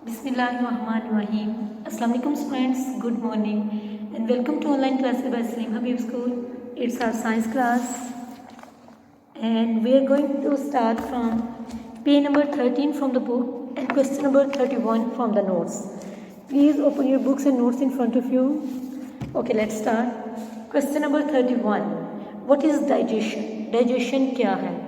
Bismillahirrahmanirrahim. Assalamu alaikum friends. Good morning and welcome to online classes by Salim Habib School. It's our science class and we are going to start from page number 13 from the book and question number 31 from the notes. Please open your books and notes in front of you. Okay, let's start. Question number 31. What is digestion? Digestion क्या है?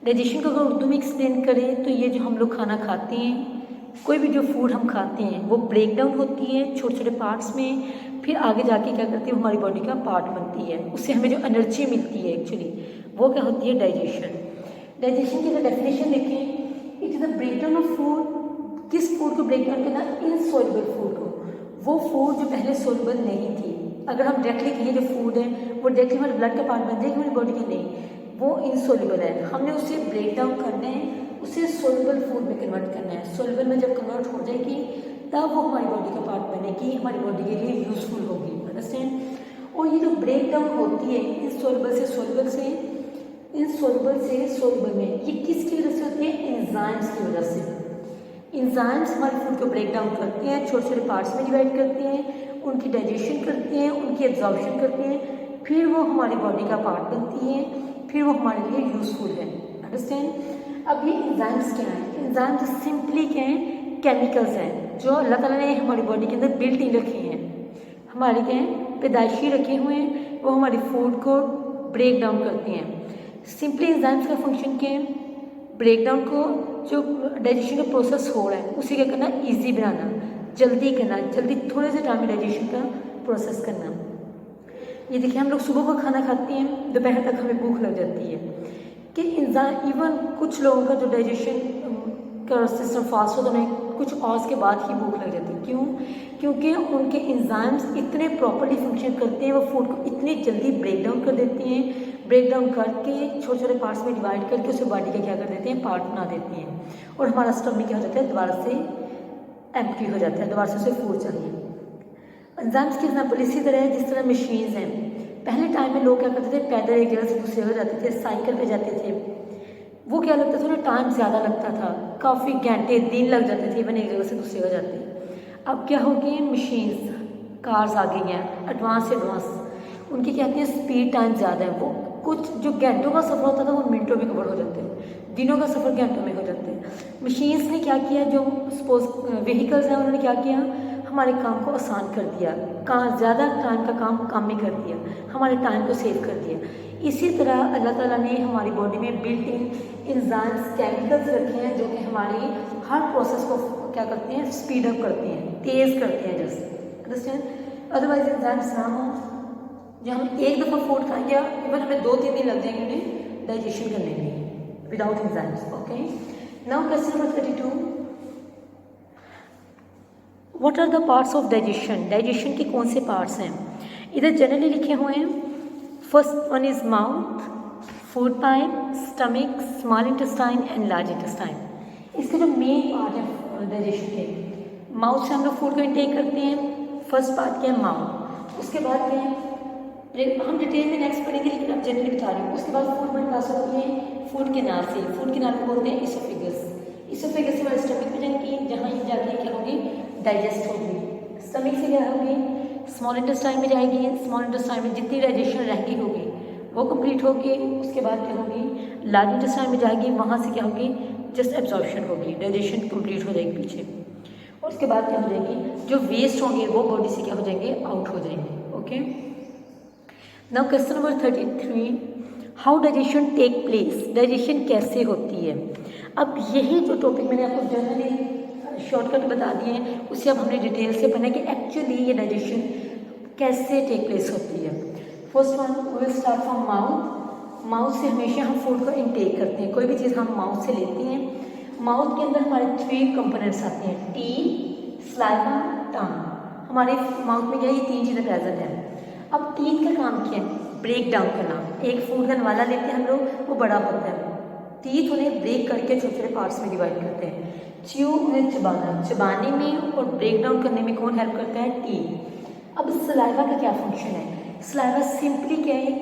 Digestion को अगर उर्दू में explain करें तो ये जो हम लोग खाना खाते हैं, कोई भी जो फूड हम खाते हैं वो ब्रेक डाउन होती है छोटे छोटे पार्ट्स में, फिर आगे जाके क्या करती है हमारी बॉडी का पार्ट बनती है, उससे हमें जो एनर्जी मिलती है एक्चुअली वो क्या होती है डाइजेशन। डाइजेशन की अगर डेफिनेशन देखें, it is the break down of food. किस फूड को ब्रेक डाउन करना? इनसॉल्युबल फूड को, वो फूड जो पहले सोल्युबल नहीं थी। अगर हम डायरेक्टली कहें जो फूड है वो डायरेक्टली हमारे ब्लड का पार्ट बन जाएगी हमारी बॉडी के, नहीं, वो इनसोल्युबल है। हमने उसे ब्रेक डाउन करना है, उसे सोल्युबल फूड में कन्वर्ट करना है। सोल्युबल में जब कन्वर्ट हो जाएगी तब वो हमारी बॉडी का पार्ट बनेगी, हमारी बॉडी के लिए यूजफुल होगी। अंडरस्टैंड? और ये जो ब्रेक डाउन होती है इनसोल्युबल से सोल्युबल से, इनसोल्युबल से सोल्युबल में, ये किसकी वजह से होती है? एंजाइम्स की वजह से। एंजाइम्स हमारे फूड को ब्रेक डाउन करते हैं, छोटे छोटे पार्ट्स में डिवाइड करते हैं, उनकी डाइजेशन करते हैं, उनकी एब्जॉर्प्शन करते हैं, फिर वो हमारी बॉडी का पार्ट बनती है, फिर वो हमारे लिए यूजफुल है। अंडरस्टैंड? अब ये एंजाइम्स क्या हैं? एंजाइम्स सिंपली क्या हैं? केमिकल्स हैं जो अल्लाह ताला ने हमारी बॉडी के अंदर बिल्ट इन रखे हैं, हमारे क्या हैं पैदाइशी रखे हुए हैं, वो हमारे फूड को ब्रेक डाउन करते हैं। सिंपली एंजाइम्स का फंक्शन क्या है? ब्रेक डाउन को, जो डाइजेशन का प्रोसेस हो रहा है उसे क्या करना? ईजी बनाना, जल्दी करना, जल्दी थोड़े से टाइम में डाइजेशन का प्रोसेस करना। ये देखिए, हम लोग सुबह को खाना खाते हैं, दोपहर तक हमें भूख लग जाती है कि इवन कुछ लोगों का जो डाइजेशन का सिस्टम फास्ट होता है उन्हें कुछ आवर्स के बाद ही भूख लग जाती है। क्यों? क्योंकि उनके एंजाइम्स इतने प्रॉपर्ली फंक्शन करते हैं, वो फूड को इतनी जल्दी ब्रेक डाउन कर देते हैं, ब्रेक डाउन करके छोटे छोटे पार्ट्स में डिवाइड करके उसे बॉडी के क्या कर देते हैं? पार्ट बना देते हैं, और हमारा स्टमक क्या हो जाता है? दोबारा से एम्प्टी हो जाता है, दोबारा से उसे फूड चाहिए। एंजाइम्स की एग्जाम्पल इसी तरह है जिस तरह मशीन्स हैं। पहले टाइम में लोग क्या करते थे? पैदल एक जगह से दूसरी जगह जाते थे, साइकिल पे जाते थे, वो क्या लगता था? थोड़ा टाइम ज़्यादा लगता था, काफ़ी घंटे दिन लग जाते थे इवन एक जगह से दूसरी जगह जाते। अब क्या हो गई? मशीन्स, कार्स आ गई हैं, एडवांस उनकी क्या कहती है? स्पीड टाइम ज़्यादा है, वो कुछ जो घंटों का सफ़र होता था वो मिनटों में कवर हो जाते हैं, दिनों का सफ़र घंटों में हो जाते हैं। मशीन्स ने क्या किया? जो सपोज व्हीकल्स हैं उन्होंने क्या किया? हमारे काम को आसान कर दिया, कहाँ ज़्यादा टाइम का काम कम में कर दिया, हमारे टाइम को सेव कर दिया। इसी तरह अल्लाह ताला ने हमारी बॉडी में बिल्ट इन एंजाइम्स, केमिकल्स रखे हैं जो कि हमारी हर प्रोसेस को क्या करते हैं? स्पीड अप करते हैं, तेज़ करते हैं जैसे। अंडरस्टैंड? अदरवाइज एंजाइम्स ना हो, जो हम एक दफ़ा फूड खाएंगे इवन हमें 2-3 दिन लग जाएंगे उन्हें डाइजेशन करने में without enzymes. Okay, now question number 32। What are the parts of digestion? Digestion के कौन से पार्ट्स हैं? इधर जनरली लिखे हुए हैं। First one is mouth, food pipe, stomach, small intestine and large intestine. इसके जो मेन पार्ट है डाइजेशन के, माउथ से हम लोग फूड को इंटेक करते हैं। फर्स्ट पार्ट क्या है? माउथ। उसके बाद क्या है? हम डिटेल में नेक्स्ट पढ़ेंगे, लेकिन अब जनरली बता रही हूँ। उसके बाद फूड हमारे पास होती है फूड के नाल से, फूड के नाल को बोलते हैं इसोफेगस। इसोफेगस से हमारे स्टमक में जाएंगी, जहाँ ये जाके क्या होगी? डाइजेस्ट होगी। स्टमक से क्या होगी? स्मॉल इंटेस्टाइन में जाएगी, स्मॉल इंटेस्टाइन में जितनी डाइजेशन रह गई होगी वो कंप्लीट होगी। उसके बाद क्या होगी? लार्ज इंटेस्टाइन में जाएगी, वहाँ से क्या होगी? जस्ट एब्जॉर्प्शन होगी, डाइजेशन कंप्लीट हो जाएगी पीछे। और उसके बाद क्या हो जाएगी? जो वेस्ट होंगे वो बॉडी से क्या हो जाएंगे? आउट हो जाएंगे। Okay, now question number 33। How digestion take place? Digestion कैसे होती है? अब यही जो टॉपिक मैंने आपको जनरली शॉर्टकट बता दिए हैं, उसे अब हमने डिटेल से पढ़ना कि एक्चुअली ये डाइजेशन कैसे टेक प्लेस होती है। First one we will start from mouth. Mouth से हमेशा हम फूड को इनटेक करते हैं, कोई भी चीज़ हम माउथ से लेते हैं। माउथ के अंदर हमारे 3 कंपोनेंट्स आते हैं, टीथ, सलाइवा, टंग। हमारे माउथ में क्या ये 3 चीज़ें प्रेजेंट हैं। अब टीथ का काम क्या है? ब्रेक डाउन करना। एक फूड का वाला लेते हैं हम लोग, वो बड़ा होता है, टीथ उन्हें ब्रेक करके छोटे छोटे पार्ट्स में डिवाइड करते हैं। च्यू उन्हें चबाना, चबाने में और ब्रेक डाउन करने में कौन हेल्प करता है? टीथ। अब सलाइवा का क्या फंक्शन है? सलाइवा सिंपली क्या है? एक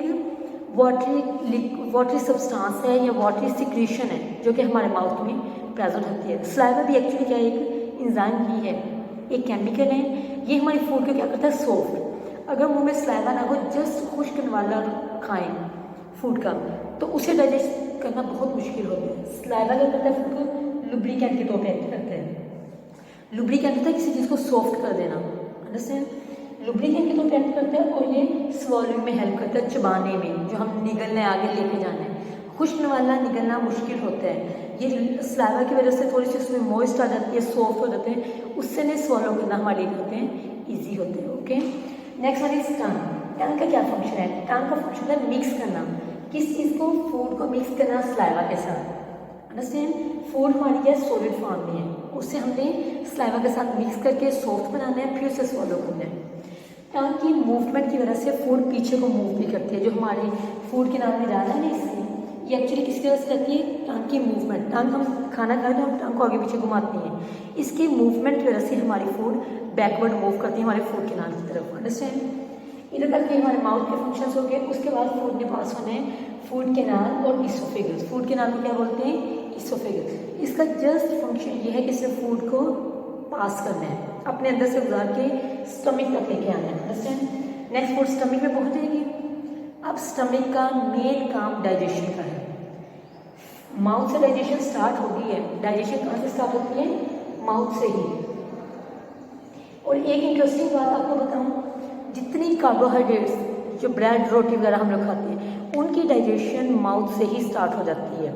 वाटरी सब्सटेंस है या वाटरी सिक्रीशन है जो कि हमारे माउथ में प्रेजेंट होती है। सलाइवा भी एक्चुअली क्या है? एक इंजाइम ही है, एक केमिकल है, ये हमारी फूड को क्या करता है, सॉफ्ट। अगर मुंह में सलाइवा ना हो, जस्ट खुश्क वाला खाएं फूड का, तो उसे डाइजेस्ट करना बहुत मुश्किल होता है। सलाइवा क्या करता है, फूड को लुब्रिकेंट के तौर पे एक्ट करता है। लुब्रिकेंट होता है किसी चीज़ को सॉफ्ट कर देना, अंडरस्टैंड, लुब्रिकेंट के तौर पे एक्ट करता है, और ये स्वॉलिंग में हेल्प करता है, चबाने में, जो हम निगलने आगे लेके जाना है। खुश्क वाला निगलना मुश्किल होता है, ये सलाइवा की वजह से थोड़ी सी उसमें मॉइस्ट आ जाती है, सॉफ्ट हो जाते हैं, उससे नहीं स्वॉलो करना हमारे लिए होते हैं ईजी होते हैं। Okay, next one is tongue. Tongue का क्या फंक्शन है, टंग का फंक्शन है मिक्स करना, किस चीज़ को, फूड को मिक्स करना सलाइवा के साथ, अंडरस्टैंड। फूड हमारी क्या सॉलिड फॉर्म में है, उससे हमने सलाइवा के साथ मिक्स करके सॉफ्ट बनाना है, फिर उसे स्वॉलो करना है। टंग की मूवमेंट की वजह से फूड पीछे को मूव भी करती है, जो हमारे फूड के नाम में जा रहा है ना, इससे ये एक्चुअली किसकी वजह से रहती है, टंग की मूवमेंट। टंग हम खाना खाते हैं, हम टंग को आगे पीछे घुमाते हैं, इसकी मूवमेंट की वजह से हमारी फूड बैकवर्ड मूव करती है हमारे फूड के नाम की तरफ, अंडरस्टैंड। इधर तक ये हमारे माउथ के फंक्शंस हो गए। उसके बाद फूड ने पास होने हैं फूड कैनाल और इसोफेगस। फूड कैनाल को क्या बोलते हैं, इसोफेगस। इसका जस्ट फंक्शन ये है कि सिर्फ फूड को पास करना है, अपने अंदर से गुजार के स्टमक तक लेके आना है, अंडरस्टैंड। नेक्स्ट फूड स्टमक में पहुंच जाएगी। अब स्टमक का मेन काम डाइजेशन का है। माउथ से डाइजेशन स्टार्ट हो गई है, डाइजेशन कहाँ से स्टार्ट होती है, माउथ से ही। और एक इंटरेस्टिंग बात आपको बताऊं, जितनी कार्बोहाइड्रेट्स, जो ब्रेड रोटी वगैरह हम लोग खाते हैं, उनकी डाइजेशन माउथ से ही स्टार्ट हो जाती है,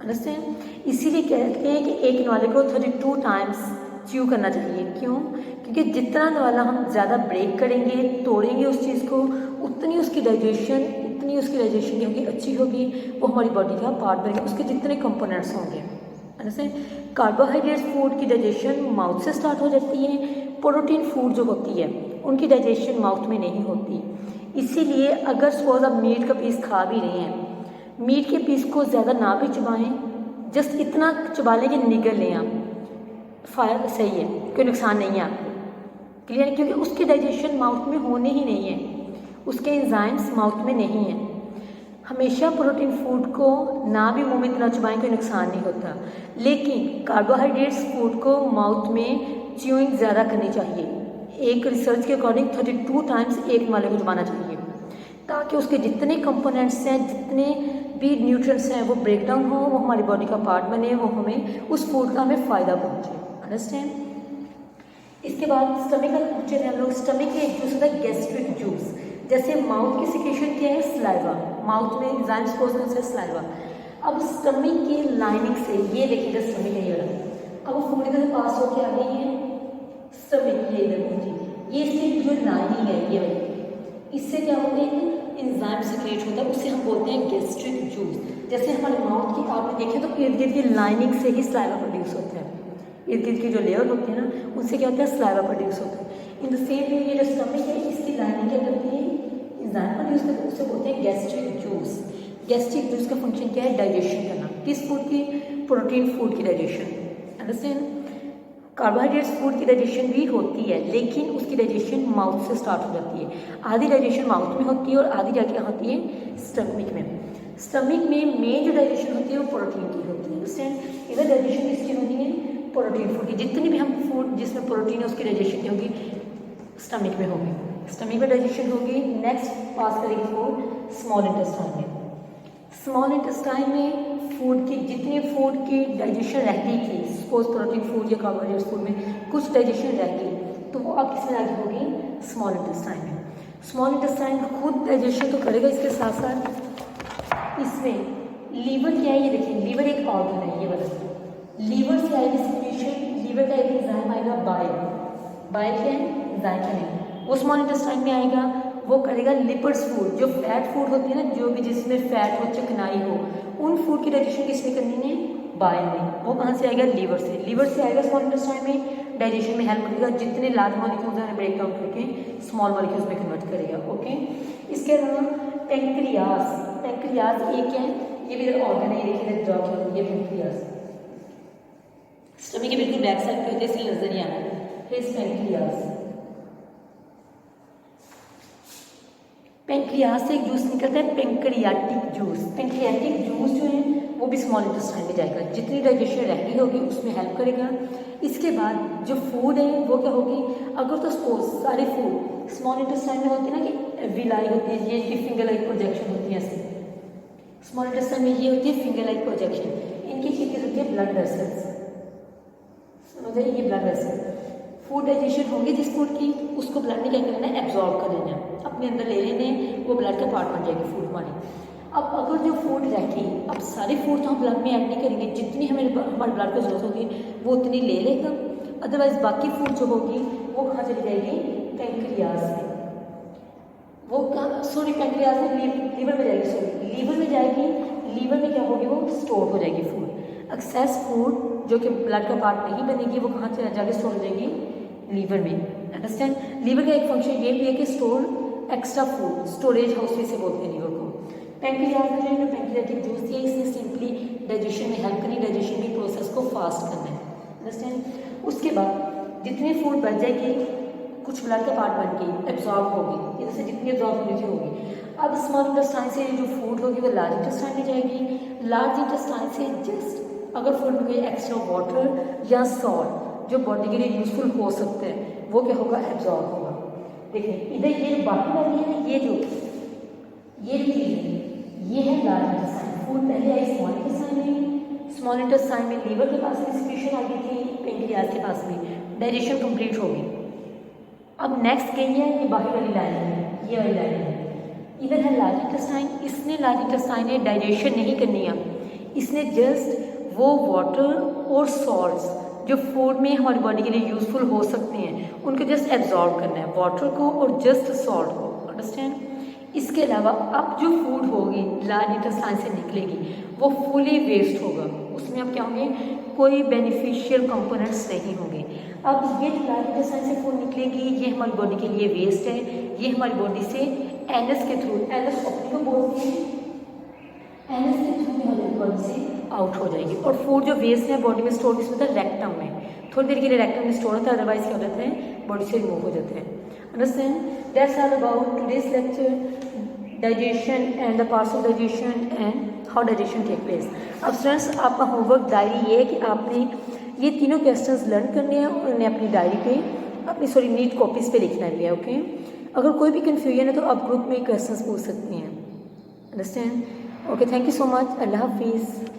अंडरस्टैंड। इसीलिए कहते हैं कि एक नवाले को 32 टाइम्स च्यू करना चाहिए। क्यों, क्योंकि जितना नवाला हम ज़्यादा ब्रेक करेंगे, तोड़ेंगे उस चीज़ को, उतनी उसकी डाइजेशन क्या होगी, अच्छी होगी, वो हमारी बॉडी का पार्ट बनेगा, उसके जितने कंपोनेंट्स होंगे, अंडरस्टैंड। कार्बोहाइड्रेट्स फूड की डाइजेशन माउथ से स्टार्ट हो जाती है, प्रोटीन फूड जो होती है उनकी डाइजेशन माउथ में नहीं होती। इसीलिए अगर सपोज आप मीट का पीस खा भी रहे हैं, मीट के पीस को ज़्यादा ना भी चबाएं, जस्ट इतना चबा लें कि निगल लें आप, फायदा सही है, कोई नुकसान नहीं है आपको, क्लियर है, क्योंकि उसकी डाइजेशन माउथ में होने ही नहीं है, उसके एंजाइम्स माउथ में नहीं है। हमेशा प्रोटीन फूड को ना भी मुंह में इतना चबाएं, कोई नुकसान नहीं होता, लेकिन कार्बोहाइड्रेट्स फूड को माउथ में च्यूइंग ज़्यादा करनी चाहिए। एक रिसर्च के अकॉर्डिंग 32 टाइम्स एक वाले को चबाना चाहिए, ताकि उसके जितने कंपोनेंट्स हैं, जितने भी न्यूट्रिएंट्स हैं, वो ब्रेक डाउन हो, वो हमारी बॉडी का पार्ट बने, वो हमें उस फूड का हमें फ़ायदा पहुँचे, अंडरस्टैंड। इसके बाद स्टमक का पूछे थे हम लोग। स्टमक के एक जूस होता है गैस्ट्रिक जूस। जैसे माउथ की सिक्रेशन क्या है, सलाइवा, माउथ में एंजाइम्स प्रोसेस है सलाइवा। अब स्टमक की लाइनिंग से, ये देखिएगा स्टमक है ये वाला, अब वो फूड इधर पास होकर आ गई है स्टमक, ये इधर पहुंची, ये इसकी जो लाइनिंग है ये वाली, इससे क्या होता है, एंजाइम सिक्रेट होता है, उससे हम बोलते हैं गैस्ट्रिक जूस। जैसे हमारे माउथ की आपने देखें तो इर्द गिर्द की लाइनिंग से ही सलाइवा प्रोड्यूस होता है, इर्द गिर्द की जो लेयर होती है ना, उससे क्या होता है, सलाइवा प्रोड्यूस होता है। इन द सेम वे ये जो स्टमक है, इसकी लाइनिंग क्या करती है, एंजाइम प्रोड्यूस करती है, उससे बोलते हैं गैस्ट्रिक जूस। गैस्ट्रिक जूस का फंक्शन क्या है, डाइजेशन करना, किस फूड की, प्रोटीन फूड की डाइजेशन, अंडरस्टैंड। कार्बोहाइड्रेट्स फूड की डाइजेशन भी होती है, लेकिन उसकी डाइजेशन माउथ से स्टार्ट हो जाती है। आधी डाइजेशन माउथ में होती है और आधी जाके होती है स्टमक में। स्टमक में मेन जो डाइजेशन होती है वो प्रोटीन की होती है, अंडरस्टैंड। इधर डाइजेशन किसकी होती है, प्रोटीन फूड की। जितनी भी हम फूड जिसमें प्रोटीन है उसकी डाइजेशन की होगी, स्टमक में होगी, स्टमक में डाइजेशन होगी। नेक्स्ट पास करेगी फूड स्मॉल इंटेस्टाइन में। स्मॉल इंटेस्टाइन में फूड की जितनी फूड की डाइजेशन रहती थी, सपोज प्रोटीन फूड या कार्बोहाइड्रेट्स फूड में कुछ डाइजेशन रह गई, तो वो अब किसमें आगे होगी, स्मॉल इंटेस्टाइन में। स्मॉल इंटेस्टाइन खुद डाइजेशन तो करेगा, इसके साथ साथ इसमें लीवर क्या है, ये देखिए लीवर एक ऑर्गन है, ये वाला लीवर से आएगी सिक्रेशन, लीवर का एक एंजाइम आएगा बाइल। बाइल क्या है, एंजाइम का नहीं, वो स्मॉल इंटेस्टाइन में आएगा, वो करेगा लिपिड्स फूड, जो फैट फूड होती है ना, जो भी जिसमें फैट हो, चिकनाई हो, उन फूड की डाइजेशन किसने करनी है, बाइल में। वो कहाँ से आएगा, लीवर से। लीवर से आएगा स्मॉल इंटेस्टाइन में, डाइजेशन में हेल्प करेगा, जितने लार्ज मॉलिक्यूल्स हैं ब्रेक डाउन करके स्मॉल मॉलिक्यूल्स में कन्वर्ट करेगा, ओके। इसके अलावा पेंक्रियास, पेंक्रियास एक है, ये भी इधर ऑर्गन है, ये देखिए ड्रॉ किया, ये पेंक्रियास स्टमक के बिल्कुल बैक साइड पे होते हैं, इसलिए नजर नहीं आ रहा है। पेंक्रियास, पेंक्रियास से एक जूस निकलता है पेंक्रियाटिक जूस। पेंक्रियाटिक जूस जो है वो भी स्मॉल इंटेस्टाइन में जाएगा, जितनी डाइजेशन रहती होगी उसमें हेल्प करेगा। इसके बाद जो फूड है वो क्या होगी, अगर तो सपोज सारे फूड स्मॉल इंटेस्टाइन में होती है ना कि विलाई होती है, ये इनकी फिंगर लाइक प्रोजेक्शन होती है ऐसे, स्मॉल इंटेस्टाइन में ये होती है फिंगर लाइक प्रोजेक्शन, इनकी चीज़ें होती है ब्लड वेसल्स, समझ आइए, ये ब्लड वेसल। फूड डाइजेशन होगी जिस फूड की, उसको ब्लड में क्या करना है, एब्जॉर्ब कर लेना है, अपने अंदर ले लेने, वो ब्लड का पार्ट बन जाएगी फूड हमारी। अब अगर जो फूड रहती, अब सारे फूड तो हम ब्लड में ऐड नहीं करेंगे, जितनी हमारे ब्लड को जरूरत होगी वो उतनी ले लेगा, अदरवाइज बाकी फूड जो होगी वो कहाँ चली जाएगी, पैंक्रियाज में, वो कहाँ, सॉरी पैंक्रियाज में, लीवर में जाएगी, सॉरी लीवर में जाएगी, लीवर में क्या होगी, वो स्टोर हो जाएगी फूड। एक्सेस फूड जो कि ब्लड का पार्ट नहीं बनेगी वो कहाँ जाके स्टोर हो जाएगी, लीवर में, अंडरस्टैंड। लीवर का एक फंक्शन ये भी है कि store extra food, storage house से बोलते हैं लीवर को। पैंक्रियाज में जो है पैंक्रियाटिक जूस दिया, इसने सिंपली डाइजेशन में हेल्प करनी, डाइजेशन की प्रोसेस को फास्ट करना है, अंडरस्टैंड। उसके बाद जितनी फूड बच जाएगी कुछ ब्लड का पार्ट बन के एब्जॉर्ब होगी, इधर से जितनी एब्जॉर्ब होनी होगी। अब स्मॉल इंटेस्टाइन से जो फूड होगी वो लार्ज इंटेस्टाइन में जाएगी, लार्ज इंटेस्टाइन से जस्ट अगर फूड में कोई एक्स्ट्रा वाटर या सॉल्ट जो बॉडी के लिए यूजफुल हो सकते हैं वो क्या होगा, एब्जॉर्ब होगा। देखिए इधर ये बाकी वाली है, ये जो चीज़ है ये है लार्ज इंटेस्टाइन, फूड पहले आई स्मॉल इंटेस्टाइन में, स्मॉल इंटेस्टाइन में लीवर के पास में सिक्रीशन आ गई थी, पैंक्रियाज के पास में, डाइजेशन कंप्लीट होगी। अब नेक्स्ट कही है ये बाहर वाली लाइन है, ये वाली लाइन है, इधर है लार्ज इंटेस्टाइन, इसने लार्ज इंटेस्टाइन ने डाइजेशन नहीं करनी है, इसने जस्ट वो वाटर और सॉल्ट्स जो फूड में हमारी बॉडी के लिए यूजफुल हो सकते हैं उनको जस्ट एब्जॉर्ब करना है, वाटर को और जस्ट सॉल्ट को, अंडरस्टैंड। इसके अलावा अब जो फूड होगी लार्ज इंटेस्टाइन से निकलेगी वो फुली वेस्ट होगा, उसमें अब क्या होंगे, कोई बेनिफिशियल कंपोनेंट्स नहीं होंगे। अब ये लार्ज इंटेस्टाइन से फूड निकलेगी, ये हमारी बॉडी के लिए वेस्ट है, ये हमारी बॉडी से एनएस के थ्रू, एनएस ऑप्टिकम बोलते हैं, एनएस के थ्रू हमारी बॉडी से आउट हो जाएगी। और फूड जो वेस्ट है बॉडी में स्टोर किस में होता है, रेक्टम में, थोड़ी देर के लिए रेक्टम में स्टोर होता है, अदरवाइज क्या हो जाता है, बॉडी से रिमूव हो जाते हैं, understand. That's all about today's lecture, digestion and the parts of digestion and how digestion take place. अब स्टूडेंट्स आपका होमवर्क डायरी ये है कि आपने ये तीनों क्वेश्चंस लर्न करने हैं और उन्हें अपनी डायरी पे, अपनी नीट कॉपीज़ पे लिखना भी है, ओके। अगर कोई भी कन्फ्यूजन है तो आप ग्रुप में क्वेश्चंस पूछ सकते हैं, understand. Okay, thank you so much, अल्लाह हाफिज़।